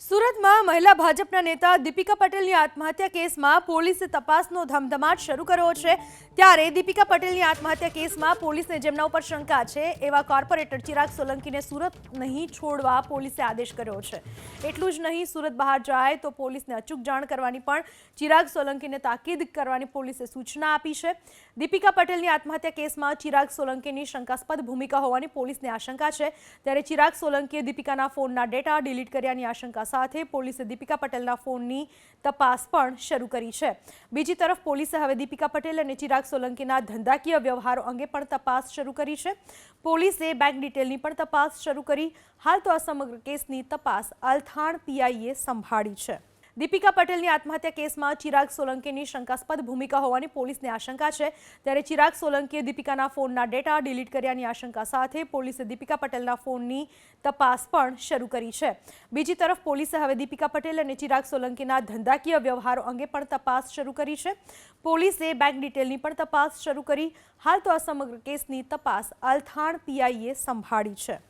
સુરતમાં મહિલા ભાજપના નેતા દીપિકા પટેલની આત્મહત્યા કેસમાં પોલીસે તપાસનો ધમધમાટ શરૂ કર્યો છે। ત્યારે દીપિકા પટેલની આત્મહત્યા કેસમાં પોલીસને જેમના ઉપર શંકા છે એવા કોર્પોરેટર ચિરાગ સોલંકીને સુરત નહીં છોડવા પોલીસે આદેશ કર્યો છે। એટલું જ નહીં, સુરત બહાર જાય તો પોલીસને અચૂક જાણ કરવાની પણ ચિરાગ સોલંકીને તાકીદ કરવાની પોલીસે સૂચના આપી છે। દીપિકા પટેલની આત્મહત્યા કેસમાં ચિરાગ સોલંકીની શંકાસ્પદ ભૂમિકા હોવાની પોલીસને આશંકા છે। ત્યારે ચિરાગ સોલંકીએ દીપિકાના ફોનના ડેટા ડિલીટ કર્યાની આશંકા સાથે પોલીસે દીપિકા પટેલના ફોનની તપાસ પણ શરૂ કરી છે। બીજી તરફ પોલીસે હવે દીપિકા પટેલ અને ચિરાગ સોલંકીના ધંધાકીય વ્યવહારો અંગે પણ તપાસ શરૂ કરી છે। પોલીસે બેંક ડિટેલની પણ તપાસ શરૂ કરી। હાલ તો આ સમગ્ર કેસની તપાસ અલથાણ પીઆઈએ સંભાળી છે। દીપિકા પટેલની આત્મહત્યા કેસમાં ચિરાગ સોલંકીની શંકાસ્પદ ભૂમિકા હોવાની પોલીસને આશંકા છે। ત્યારે ચિરાગ સોલંકીએ દીપિકાના ફોનના ડેટા ડિલીટ કર્યાની આશંકા સાથે પોલીસે દીપિકા પટેલના ફોનની તપાસ પણ શરૂ કરી છે। બીજી તરફ પોલીસે હવે દીપિકા પટેલ અને ચિરાગ સોલંકીના ધંધાકીય વ્યવહારો અંગે પણ તપાસ શરૂ કરી છે। પોલીસે બેંક ડિટેલની પણ તપાસ શરૂ કરી। હાલ તો આ સમગ્ર કેસની તપાસ અલથાણ પીઆઈએ સંભાળી છે।